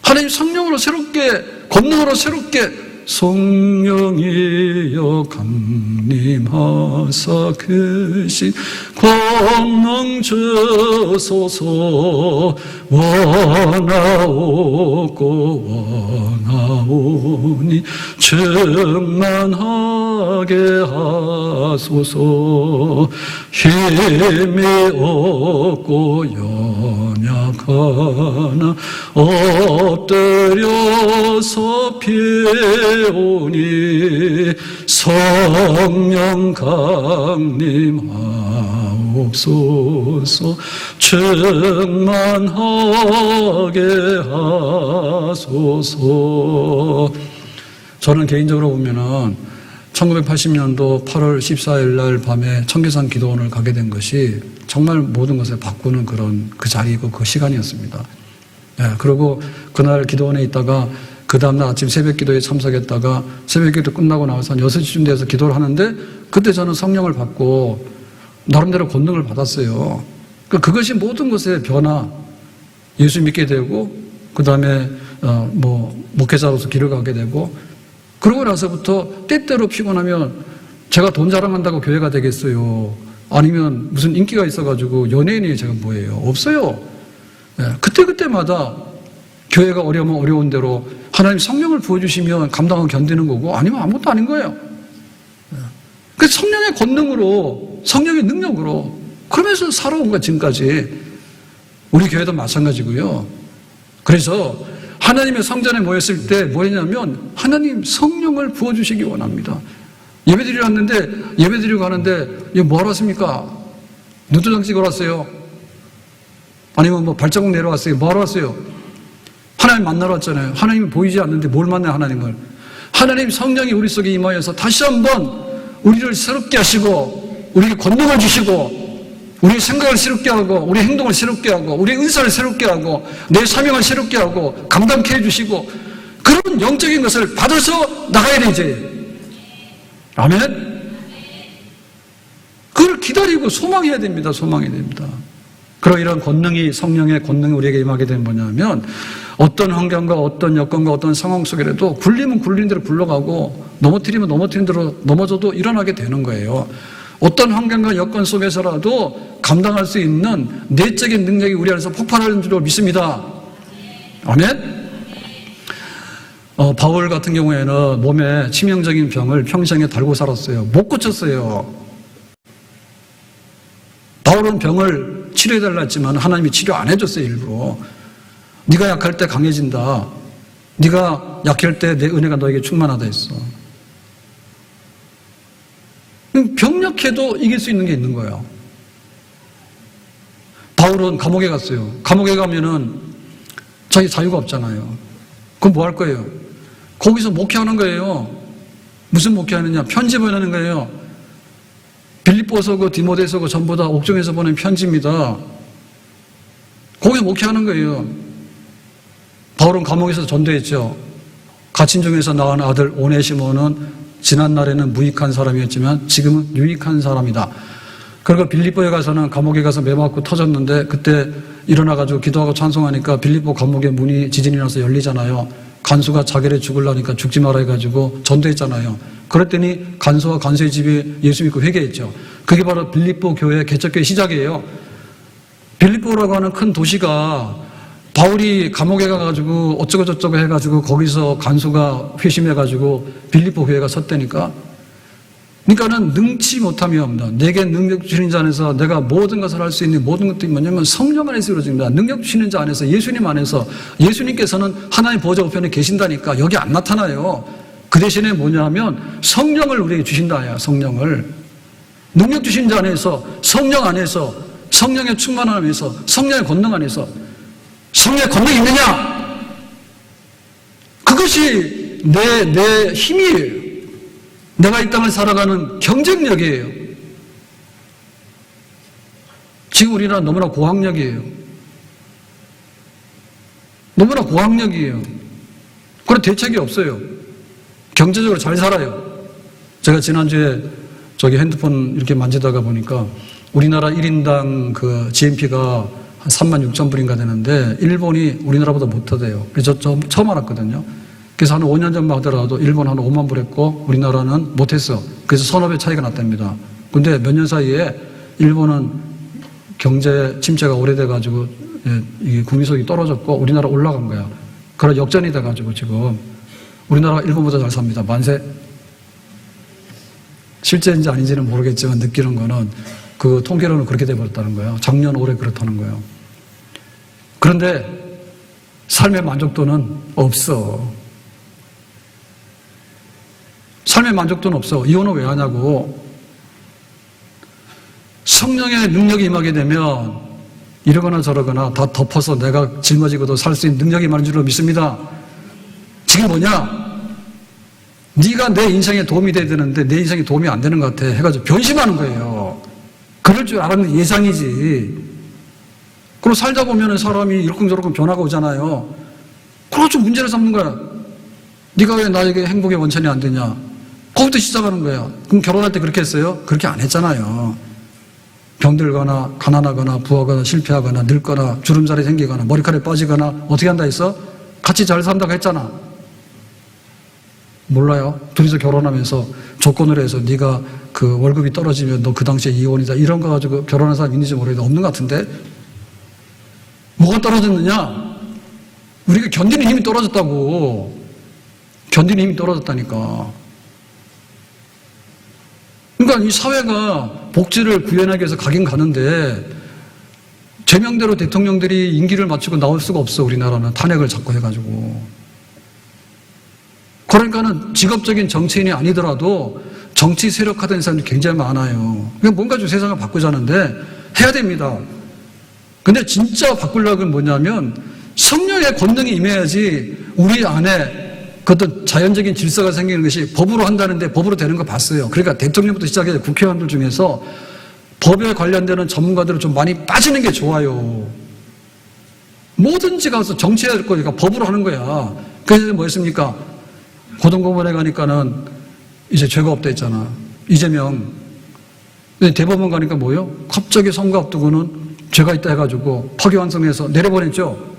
하나님 성령으로 새롭게, 권능으로 새롭게 성령이여 강림하사 크신 권능 주소서. 원하옵고 원하오니 충만하게 하소서. 힘이 없고 연약하나 엎드려서 오니 성령 강림하옵소서. 충만하게 하소서. 저는 개인적으로 보면은 1980년도 8월 14일 날 밤에 청계산 기도원을 가게 된 것이 정말 모든 것을 바꾸는 그런 그 자리이고 그 시간이었습니다. 그리고 그날 기도원에 있다가 그 다음날 아침 새벽 기도에 참석했다가 새벽 기도 끝나고 나와서 한 6시쯤 돼서 기도를 하는데 그때 저는 성령을 받고 나름대로 권능을 받았어요. 그것이 모든 것의 변화, 예수 믿게 되고 그 다음에 목회자로서 길을 가게 되고 그러고 나서부터 때때로 피곤하면 제가 돈 자랑한다고 교회가 되겠어요? 아니면 무슨 인기가 있어가지고 연예인이 제가 뭐예요? 없어요. 그때그때마다 교회가 어려우면 어려운 대로 하나님 성령을 부어주시면 감당하고 견디는 거고 아니면 아무것도 아닌 거예요. 그 성령의 권능으로, 성령의 능력으로 그러면서 살아온 거야 지금까지. 우리 교회도 마찬가지고요. 그래서 하나님의 성전에 모였을 때 뭐였냐면 하나님 성령을 부어주시기 원합니다. 예배드리러 왔는데 예배드리고 가는데 뭐하러 왔습니까? 눈도장 찍으러 왔어요? 아니면 발자국 내려왔어요? 뭐하러 왔어요? 하나님 만나러 왔잖아요. 하나님이 보이지 않는데 뭘 만나요, 하나님을? 하나님 성령이 우리 속에 임하여서 다시 한번 우리를 새롭게 하시고, 우리에게 권능을 주시고, 우리의 생각을 새롭게 하고, 우리의 행동을 새롭게 하고, 우리의 은사를 새롭게 하고, 내 사명을 새롭게 하고, 감당케 해주시고, 그런 영적인 것을 받아서 나가야 되지. 아멘? 그걸 기다리고 소망해야 됩니다. 소망해야 됩니다. 그런 이런 권능이, 성령의 권능이 우리에게 임하게 되면 뭐냐면 어떤 환경과 어떤 여건과 어떤 상황 속에라도 굴리면 굴린 대로 굴러가고 넘어뜨리면 넘어뜨린 대로 넘어져도 일어나게 되는 거예요. 어떤 환경과 여건 속에서라도 감당할 수 있는 내적인 능력이 우리 안에서 폭발하는 줄로 믿습니다. 아멘? 바울 같은 경우에는 몸에 치명적인 병을 평생에 달고 살았어요. 못 고쳤어요. 바울은 병을 치료해달라 했지만 하나님이 치료 안 해줬어요. 일부러. 네가 약할 때 강해진다. 네가 약할 때 내 은혜가 너에게 충만하다 했어. 병력해도 이길 수 있는 게 있는 거예요. 바울은 감옥에 갔어요. 감옥에 가면은 자기 자유가 없잖아요. 그럼 뭐 할 거예요? 거기서 목회하는 거예요. 무슨 목회하느냐? 편지 보내는 거예요. 빌립보서고 디모데서고 전부 다 옥중에서 보낸 편지입니다. 거기서 목회하는 거예요. 바울은 감옥에서 전도했죠. 갇힌 중에서 낳은 아들 오네시모는 지난 날에는 무익한 사람이었지만 지금은 유익한 사람이다. 그리고 빌립보에 가서는 감옥에 가서 매 맞고 터졌는데 그때 일어나가지고 기도하고 찬송하니까 빌립보 감옥의 문이 지진이 나서 열리잖아요. 간수가 자기를 죽으려니까 죽지 마라 해가지고 전도했잖아요. 그랬더니 간수와 간수의 집이 예수 믿고 회개했죠. 그게 바로 빌립보 교회 개척교회 시작이에요. 빌립보라고 하는 큰 도시가 바울이 감옥에 가가지고 어쩌고저쩌고 해가지고 거기서 간수가 회심해가지고 빌립보 교회가 섰다니까. 그러니까는 능치 못함이 없다. 내게 능력 주시는 자 안에서 내가 모든 것을 할 수 있는 모든 것들이 뭐냐면 성령 안에서 이루어집니다. 능력 주시는 자 안에서 예수님 안에서 예수님께서는 하나님 보좌 우편에 계신다니까 여기 안 나타나요. 그 대신에 뭐냐면 성령을 우리에게 주신다야. 성령을 능력 주신 자 안에서 성령 안에서 성령의 충만함 안에서 성령의 권능 안에서 성령의 권능이 있느냐? 그것이 내 힘이에요. 내가 이 땅을 살아가는 경쟁력이에요. 지금 우리나라 너무나 고학력이에요. 너무나 고학력이에요. 그런 대책이 없어요. 경제적으로 잘 살아요. 제가 지난주에 저기 핸드폰 이렇게 만지다가 보니까 우리나라 1인당 그 GNP가 한 36,000불인가 되는데 일본이 우리나라보다 못하대요. 그래서 저 처음 알았거든요. 그래서 한 5년 전만 하더라도 일본 한 5만 불 했고 우리나라는 못했어. 그래서 서너 배 차이가 났답니다. 근데 몇 년 사이에 일본은 경제 침체가 오래돼가지고 이 국민소득이 떨어졌고 우리나라 올라간 거야. 그런 역전이 돼가지고 지금 우리나라가 일본보다 잘 삽니다. 만세. 실제인지 아닌지는 모르겠지만 느끼는 거는 그 통계로는 그렇게 돼버렸다는 거예요. 작년 올해 그렇다는 거예요. 그런데 삶의 만족도는 없어. 삶의 만족도는 없어. 이혼은 왜 하냐고. 성령의 능력이 임하게 되면 이러거나 저러거나 다 덮어서 내가 짊어지고도 살 수 있는 능력이 많은 줄로 믿습니다. 지금 뭐냐? 네가 내 인생에 도움이 돼야 되는데 내 인생에 도움이 안 되는 것 같아 해가지고 변심하는 거예요. 그럴 줄 알았는데 예상이지. 그리고 살다 보면 사람이 이러쿵저러쿵 변화가 오잖아요. 그걸 좀 문제를 삼는 거야. 네가 왜 나에게 행복의 원천이 안 되냐? 거기부터 시작하는 거야. 그럼 결혼할 때 그렇게 했어요? 그렇게 안 했잖아요. 병들거나 가난하거나 부하거나 실패하거나 늙거나 주름살이 생기거나 머리카락이 빠지거나 어떻게 한다 했어? 같이 잘 산다고 했잖아. 몰라요? 둘이서 결혼하면서 조건을 해서 네가 그 월급이 떨어지면 너 그 당시에 이혼이다 이런 거 가지고 결혼한 사람 있는지 모르겠는데 없는 것 같은데? 뭐가 떨어졌느냐? 우리가 견디는 힘이 떨어졌다고. 견디는 힘이 떨어졌다니까. 그러니까 이 사회가 복지를 구현하기 위해서 가긴 가는데 제명대로 대통령들이 임기를 마치고 나올 수가 없어. 우리나라는 탄핵을 자꾸 해가지고. 그러니까는 직업적인 정치인이 아니더라도 정치 세력화된 사람들이 굉장히 많아요. 그냥 뭔가 좀 세상을 바꾸자는데 해야 됩니다. 근데 진짜 바꾸려면 뭐냐면 성령의 권능이 임해야지 우리 안에 그 어떤 자연적인 질서가 생기는 것이 법으로 한다는데 법으로 되는 거 봤어요. 그러니까 대통령부터 시작해서 국회의원들 중에서 법에 관련되는 전문가들은 좀 많이 빠지는 게 좋아요. 뭐든지 가서 정치해야 될 거니까 법으로 하는 거야. 그래서 뭐 했습니까? 고등법원에 가니까는 이제 죄가 없다 했잖아. 이재명. 근데 대법원 가니까 뭐요? 갑자기 선거 앞두고는 죄가 있다 해가지고 파기환송해서 내려보냈죠.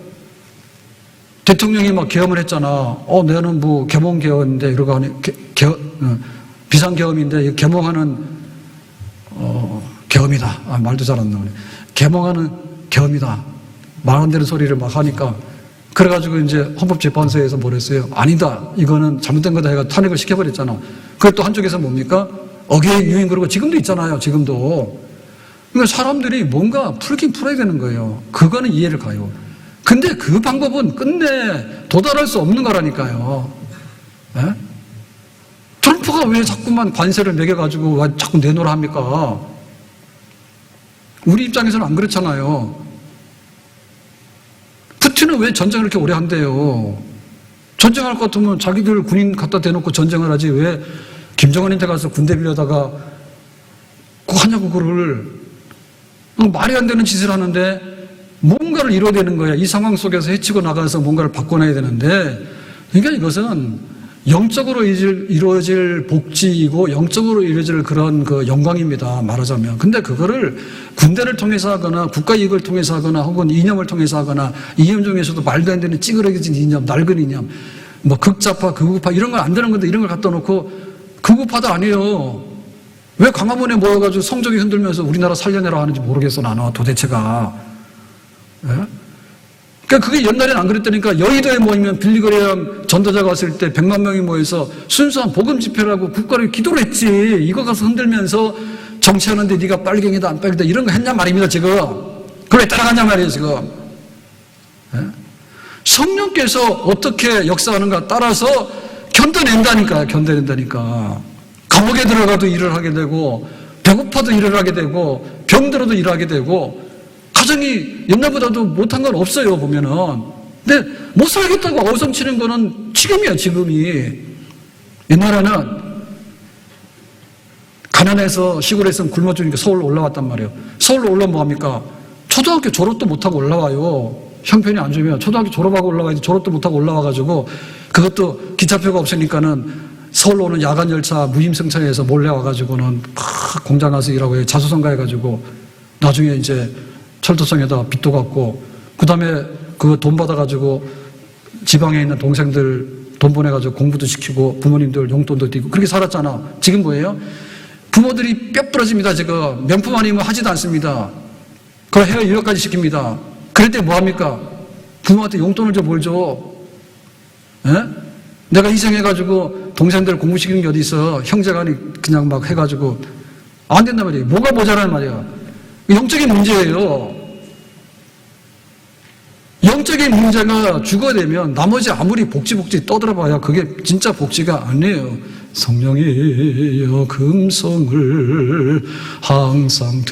대통령이 막 계엄을 했잖아. 내는 뭐 계몽계엄인데 이러고 하니 비상계엄인데 계몽하는 계엄이다. 말도 잘 안 나오네. 계몽하는 계엄이다. 말 안 되는 소리를 막 하니까 그래가지고 이제 헌법재판소에서 뭐랬어요? 아니다. 이거는 잘못된 거다 해가 탄핵을 시켜버렸잖아. 그게 또 한쪽에서 뭡니까? 어게인 유인 그러고 지금도 있잖아요. 지금도. 그러니까 사람들이 뭔가 풀긴 풀어야 되는 거예요. 그거는 이해를 가요. 근데 그 방법은 끝내 도달할 수 없는 거라니까요. 예? 트럼프가 왜 자꾸만 관세를 매겨가지고 자꾸 내놓으라 합니까? 우리 입장에서는 안 그렇잖아요. 푸틴은 왜 전쟁을 이렇게 오래 한대요? 전쟁할 것 같으면 자기들 군인 갖다 대놓고 전쟁을 하지 왜 김정은한테 가서 군대 빌려다가 꼭 하냐고 그걸. 말이 안 되는 짓을 하는데 뭔가를 이뤄야 되는 거야. 이 상황 속에서 해치고 나가서 뭔가를 바꿔내야 되는데, 그러니까 이것은 영적으로 이루어질 복지이고 영적으로 이루어질 그런 그 영광입니다. 말하자면. 근데 그거를 군대를 통해서 하거나 국가 이익을 통해서 하거나 혹은 이념을 통해서 하거나 이념 중에서도 말도 안 되는 찌그러진 이념, 낡은 이념, 뭐 극좌파, 극우파 이런 건 안 되는 건데 이런 걸 갖다 놓고 극우파도 아니에요. 왜 광화문에 모여가지고 성적이 흔들면서 우리나라 살려내라 하는지 모르겠어, 나는 도대체가. 예? 그러니까 그게 옛날엔 안 그랬다니까. 여의도에 모이면 빌리그레엄 전도자가 왔을 때 100만 명이 모여서 순수한 복음 집회라고 국가를 기도를 했지. 이거 가서 흔들면서 정치하는데 네가 빨갱이다 안 빨갱이다 이런 거 했냐 말입니다 지금. 그걸 왜 따라가냐 말이에요 지금. 예? 성령께서 어떻게 역사하는가 따라서 견뎌낸다니까. 감옥에 들어가도 일을 하게 되고 배고파도 일을 하게 되고 병들어도 일하게 되고 가정이 옛날보다도 못한 건 없어요 보면은. 근데 못 살겠다고 어성치는 거는 지금이야 지금이. 옛날에는 가난해서 시골에서는 굶어 죽으니까 서울로 올라왔단 말이에요. 서울로 올라오면 뭐합니까? 초등학교 졸업도 못하고 올라와요. 형편이 안 좋으면 초등학교 졸업하고 올라와야지. 졸업도 못하고 올라와가지고 그것도 기차표가 없으니까는 서울로 오는 야간 열차 무임승차해서 몰래 와가지고는 막 공장 가서 일하고 자수성가 해가지고 나중에 이제 철도성에다 빚도 갚고 그 다음에 그 돈 받아가지고 지방에 있는 동생들 돈 보내가지고 공부도 시키고 부모님들 용돈도 띄고 그렇게 살았잖아. 지금 뭐예요? 부모들이 뼈 부러집니다. 지금 명품 아니면 하지도 않습니다. 그 해외 유학까지 시킵니다. 그럴 때 뭐합니까? 부모한테 용돈을 좀 뭘 줘. 에? 내가 희생해가지고 동생들 공부시키는 게 어디 있어. 형제가 그냥 막 해가지고 안 된단 말이에요. 뭐가 모자란 말이야. 영적인 문제예요. 영적인 문제가 죽어되면 나머지 아무리 복지 떠들어봐야 그게 진짜 복지가 아니에요. 성령이여 금성을 항상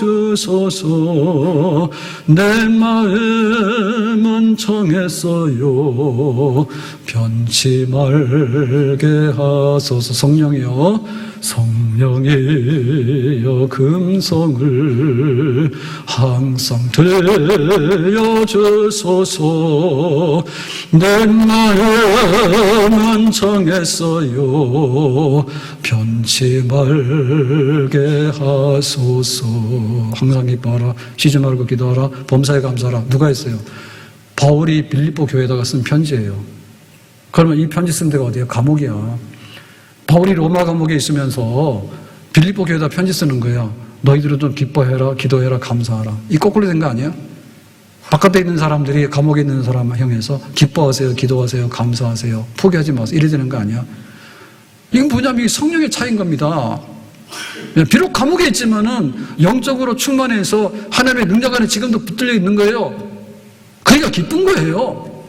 되어주소서. 내 마음은 정했어요. 변치 말게 하소서. 성령이여 금성을 항상 되어주소서. 내 마음은 정했어요. 변치 말게 하소서. 항상 기뻐하라. 쉬지 말고 기도하라. 범사에 감사하라. 누가 했어요? 바울이 빌립보 교회에다가 쓴 편지예요. 그러면 이 편지 쓴 데가 어디야? 감옥이야. 바울이 로마 감옥에 있으면서 빌립보 교회에다 편지 쓰는 거야. 너희들은 좀 기뻐해라, 기도해라, 감사하라. 이 거꾸로 된 거 아니야? 바깥에 있는 사람들이 감옥에 있는 사람 향해서 기뻐하세요, 기도하세요, 감사하세요, 포기하지 마세요. 이래 되는 거 아니야? 이건 뭐냐면 성령의 차이인 겁니다. 비록 감옥에 있지만은 영적으로 충만해서 하나님의 능력 안에 지금도 붙들려 있는 거예요. 그러니까 기쁜 거예요.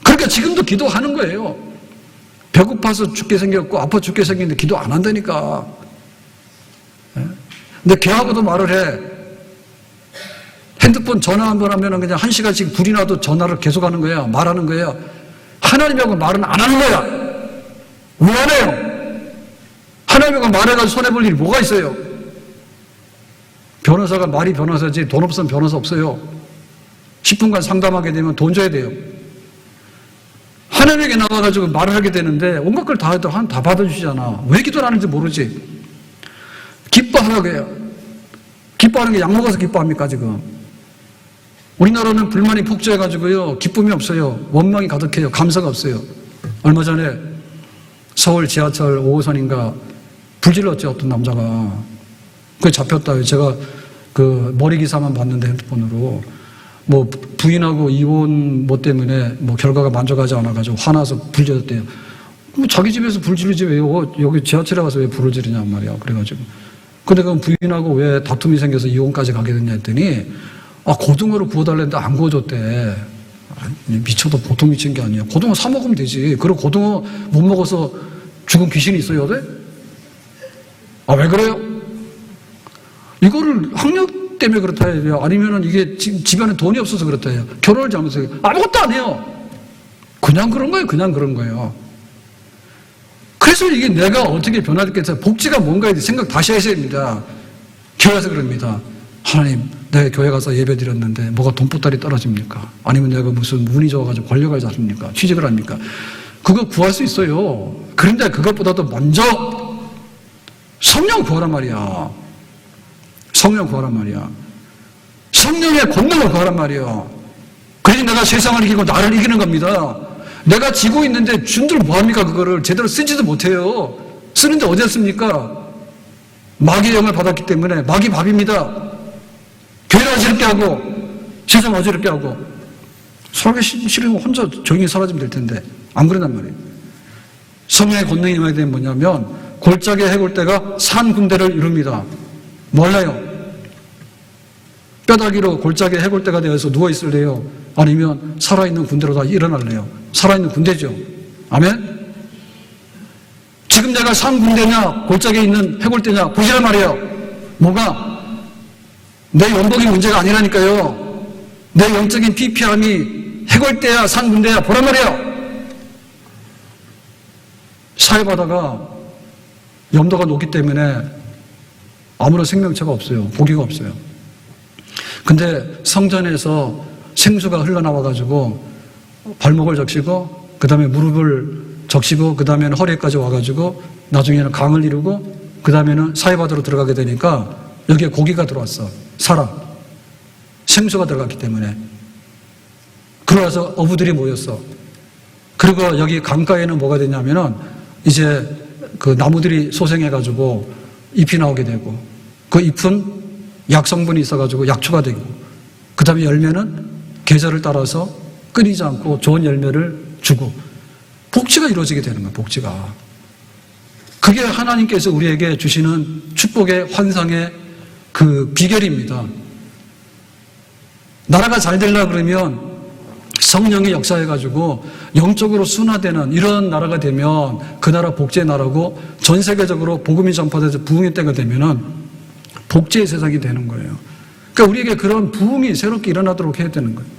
그러니까 지금도 기도하는 거예요. 배고파서 죽게 생겼고 아파 죽게 생겼는데 기도 안 한다니까. 근데 걔하고도 말을 해. 핸드폰 전화 한 번 하면 그냥 1시간씩 불이 나도 전화를 계속하는 거야. 말하는 거야. 하나님하고 말은 안 하는 거야. 왜 안 해요? 하나님하고 말해가지고 손해볼 일이 뭐가 있어요? 변호사가 말이 변호사지 돈 없으면 변호사 없어요. 10분간 상담하게 되면 돈 줘야 돼요. 하나님에게 나가가지고 말을 하게 되는데 온갖 걸 다 해도 다 받아주시잖아. 왜 기도를 하는지 모르지. 기뻐하라고 해요. 기뻐하는 게 약 먹어서 기뻐합니까 지금? 우리나라는 불만이 폭주해가지고요 기쁨이 없어요. 원망이 가득해요. 감사가 없어요. 얼마 전에 서울 지하철 5호선인가 불질렀죠 어떤 남자가. 그게 잡혔다. 제가 그 머리 기사만 봤는데 핸드폰으로 뭐 부인하고 이혼 뭐 때문에 뭐 결과가 만족하지 않아가지고 화나서 불 질렀대요. 뭐 자기 집에서 불 지르지 왜요? 여기 지하철에 와서 왜 불을 지르냐 말이야. 그래가지고 근데 그럼 부인하고 왜 다툼이 생겨서 이혼까지 가게 됐냐 했더니 고등어를 구워달랬는데 안 구워줬대. 미쳐도 보통 미친 게 아니야. 고등어 사 먹으면 되지. 그리고 고등어 못 먹어서 죽은 귀신이 있어야 돼? 왜 그래요? 이거를 학력 때문에 그렇다 해요. 아니면은 이게 집안에 돈이 없어서 그렇다 해요. 결혼을 잘못해요. 아무것도 안 해요. 그냥 그런 거예요. 그냥 그런 거예요. 그래서 이게 내가 어떻게 변화됐겠어요? 복지가 뭔가에 대해 생각 다시 하셔야 됩니다. 교회 가서 그럽니다. 하나님, 내가 교회 가서 예배 드렸는데 뭐가 돈보따리 떨어집니까? 아니면 내가 무슨 운이 좋아가지고 권력을 잡습니까? 취직을 합니까? 그거 구할 수 있어요. 그런데 그것보다도 먼저 성령 구하란 말이야. 성령 구하란 말이야. 성령의 권능을 구하란 말이야. 그래서 내가 세상을 이기고 나를 이기는 겁니다. 내가 지고 있는데 준들 뭐합니까? 그거를 제대로 쓰지도 못해요. 쓰는데 어디에 씁니까? 마귀의 영을 받았기 때문에 마귀 밥입니다. 교회를 어지럽게 하고 세상 어지럽게 하고 살기 싫으면 혼자 조용히 사라지면 될 텐데 안 그런단 말이에요. 성령의 권능이 임하게 되면 뭐냐면 골짜기 해골대가 산 군대를 이룹니다. 몰라요. 뼈다귀로 골짜기 해골대가 되어서 누워있을래요? 아니면 살아있는 군대로 다 일어날래요? 살아있는 군대죠. 아멘? 지금 내가 산 군대냐 골짜기에 있는 해골대냐 보시란 말이에요. 뭐가? 내 연봉이 문제가 아니라니까요. 내 영적인 PP함이 해골대야 산 군대야 보란 말이에요. 사회바다가 염도가 높기 때문에 아무런 생명체가 없어요. 고기가 없어요. 근데 성전에서 생수가 흘러나와가지고 발목을 적시고 그 다음에 무릎을 적시고 그 다음에는 허리까지 와가지고 나중에는 강을 이루고 그 다음에는 사해바다로 들어가게 되니까 여기에 고기가 들어왔어. 사람. 생수가 들어갔기 때문에. 그러고서 어부들이 모였어. 그리고 여기 강가에는 뭐가 되냐면은 이제 그 나무들이 소생해가지고 잎이 나오게 되고 그 잎은 약 성분이 있어가지고 약초가 되고 그 다음에 열매는 계절을 따라서 끊이지 않고 좋은 열매를 주고 복지가 이루어지게 되는 거예요. 복지가. 그게 하나님께서 우리에게 주시는 축복의 환상의 그 비결입니다. 나라가 잘 되려고 그러면 성령이 역사해가지고 영적으로 순화되는 이런 나라가 되면 그 나라 복지의 나라고 전 세계적으로 복음이 전파돼서 부흥의 때가 되면은 복지의 세상이 되는 거예요. 그러니까 우리에게 그런 부흥이 새롭게 일어나도록 해야 되는 거예요.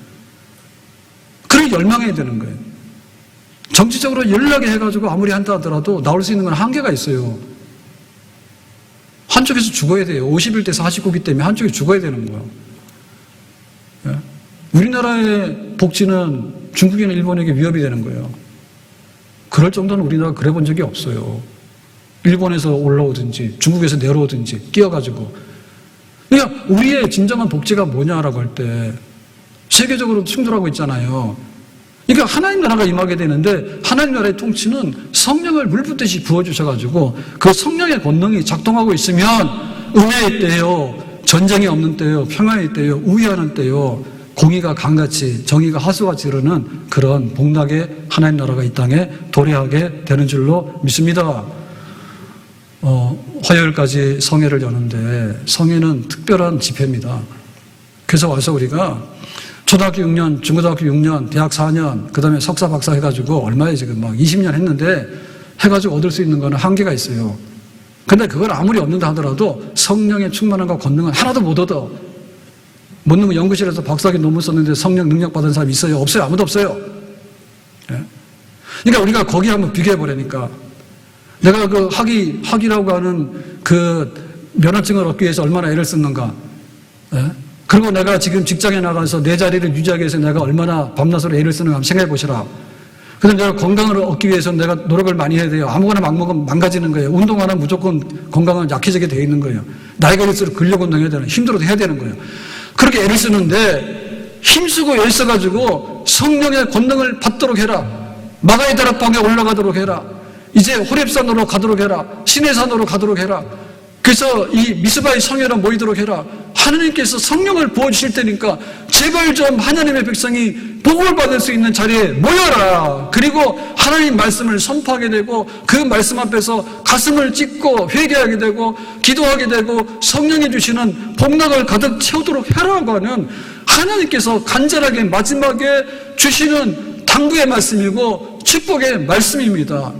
그걸 열망해야 되는 거예요. 정치적으로 연락이 해가지고 아무리 한다 하더라도 나올 수 있는 건 한계가 있어요. 한쪽에서 죽어야 돼요. 51대 49기 때문에 한쪽이 죽어야 되는 거예요. 예? 우리나라의 복지는 중국이나 일본에게 위협이 되는 거예요. 그럴 정도는 우리나라가 그래 본 적이 없어요. 일본에서 올라오든지 중국에서 내려오든지 끼어가지고. 그러니까 우리의 진정한 복지가 뭐냐라고 할 때 세계적으로 충돌하고 있잖아요. 그러니까 하나님 나라가 임하게 되는데 하나님 나라의 통치는 성령을 물붓듯이 부어주셔가지고 그 성령의 권능이 작동하고 있으면 은혜의 때요, 전쟁이 없는 때요, 평화의 때요, 우위하는 때요, 공의가 강같이 정의가 하수같이 흐르는 그런 복락의 하나님 나라가 이 땅에 도래하게 되는 줄로 믿습니다. 화요일까지 성회를 여는데 성회는 특별한 집회입니다. 그래서 와서 우리가 초등학교 6년, 중고등학교 6년, 대학 4년, 그 다음에 석사, 박사 해가지고 얼마에 지금 막 20년 했는데 해가지고 얻을 수 있는 거는 한계가 있어요. 근데 그걸 아무리 얻는다 하더라도 성령의 충만함과 권능은 하나도 못 얻어. 못 넣으면 연구실에서 박사학위 논문 썼는데 성령 능력 받은 사람 있어요? 없어요? 아무도 없어요. 예? 그러니까 우리가 거기 한번 비교해 보라니까. 내가 그 학위라고 하는 그 면허증을 얻기 위해서 얼마나 애를 썼는가. 예? 그리고 내가 지금 직장에 나가서 내 자리를 유지하기 위해서 내가 얼마나 밤낮으로 애를 쓰는가 한번 생각해 보시라. 그다음 내가 건강을 얻기 위해서 내가 노력을 많이 해야 돼요. 아무거나 막 먹으면 망가지는 거예요. 운동하면 무조건 건강은 약해지게 되어 있는 거예요. 나이가 들수록 근력 운동해야 되는, 힘들어도 해야 되는 거예요. 그렇게 애를 쓰는데 힘쓰고 애 써가지고 성령의 권능을 받도록 해라. 마가의 다락방에 올라가도록 해라. 이제 호렙산으로 가도록 해라. 시내산으로 가도록 해라. 그래서 이 미스바의 성회로 모이도록 해라. 하나님께서 성령을 부어주실 테니까 제발 좀 하나님의 백성이 복을 받을 수 있는 자리에 모여라. 그리고 하나님 말씀을 선포하게 되고 그 말씀 앞에서 가슴을 찢고 회개하게 되고 기도하게 되고 성령이 주시는 복락을 가득 채우도록 해라고 하는 하나님께서 간절하게 마지막에 주시는 당부의 말씀이고 축복의 말씀입니다.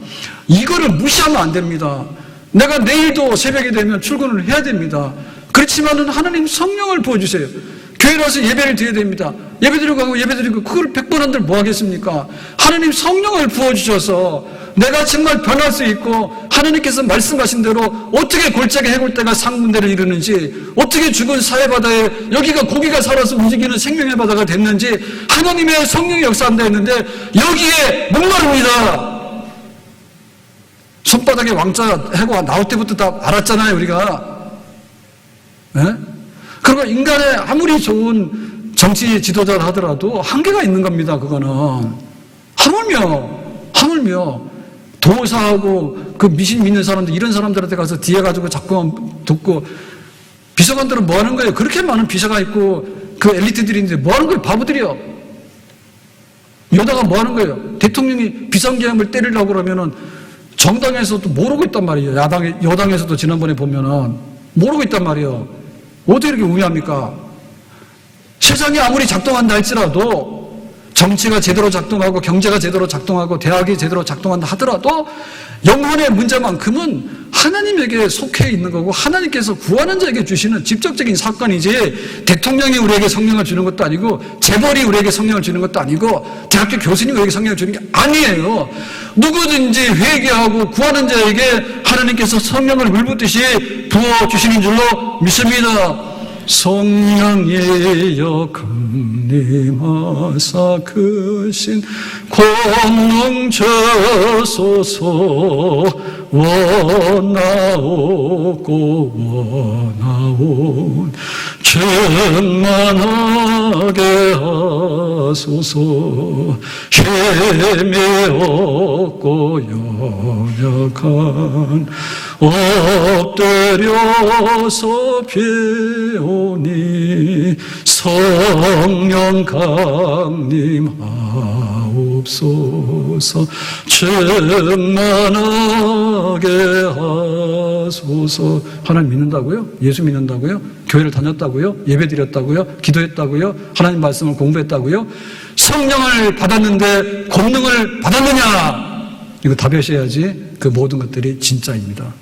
이거를 무시하면 안 됩니다. 내가 내일도 새벽이 되면 출근을 해야 됩니다. 그렇지만은 하나님 성령을 부어주세요. 교회로 와서 예배를 드려야 됩니다. 예배 드리고 가고 예배 드리고 그걸 100번 한들 뭐 하겠습니까? 하나님 성령을 부어주셔서 내가 정말 변할 수 있고 하나님께서 말씀하신 대로 어떻게 골짜기 해골대가 상문대를 이루는지, 어떻게 죽은 사회바다에 여기가 고기가 살아서 움직이는 생명의 바다가 됐는지 하나님의 성령이 역사한다 했는데 여기에 목마릅니다. 손바닥에 왕자 해고 나올 때부터 다 알았잖아요, 우리가. 네? 그리고 인간의 아무리 좋은 정치 지도자를 하더라도 한계가 있는 겁니다, 그거는. 하물며 도사하고 그 미신 믿는 사람들, 이런 사람들한테 가서 뒤에 가지고 자꾸만 돕고, 비서관들은 뭐 하는 거예요? 그렇게 많은 비서가 있고 그 엘리트들이 있는데 뭐 하는 거예요? 바보들이요. 여다가 뭐 하는 거예요? 대통령이 비상계엄을 때리려고 그러면은 정당에서도 모르고 있단 말이에요. 여당에서도 지난번에 보면은 모르고 있단 말이에요. 어떻게 이렇게 우매합니까? 세상이 아무리 작동한다 할지라도, 정치가 제대로 작동하고 경제가 제대로 작동하고 대학이 제대로 작동한다 하더라도 영혼의 문제만큼은 하나님에게 속해 있는 거고 하나님께서 구하는 자에게 주시는 직접적인 사건이지, 대통령이 우리에게 성령을 주는 것도 아니고 재벌이 우리에게 성령을 주는 것도 아니고 대학교 교수님이 우리에게 성령을 주는 게 아니에요. 누구든지 회개하고 구하는 자에게 하나님께서 성령을 물붓듯이 부어주시는 줄로 믿습니다. 성령이여 강림하사 크신 권능 주소서. 원하옵고 충만하게 하소서. 힘이 없고 연약한 엎드려서 비오니 성령 강림하옵소서. 충만하게 하소서. 하나님 믿는다고요? 예수 믿는다고요? 교회를 다녔다고요? 예배 드렸다고요? 기도했다고요? 하나님 말씀을 공부했다고요? 성령을 받았는데 권능을 받았느냐? 이거 답하셔야지 그 모든 것들이 진짜입니다.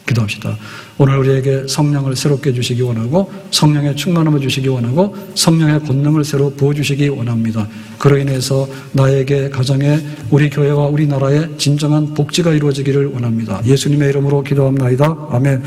기도합시다. 오늘 우리에게 성령을 새롭게 주시기 원하고 성령의 충만함을 주시기 원하고 성령의 권능을 새로 부어주시기 원합니다. 그로 인해서 나에게, 가정에, 우리 교회와 우리나라에 진정한 복지가 이루어지기를 원합니다. 예수님의 이름으로 기도합나이다. 아멘.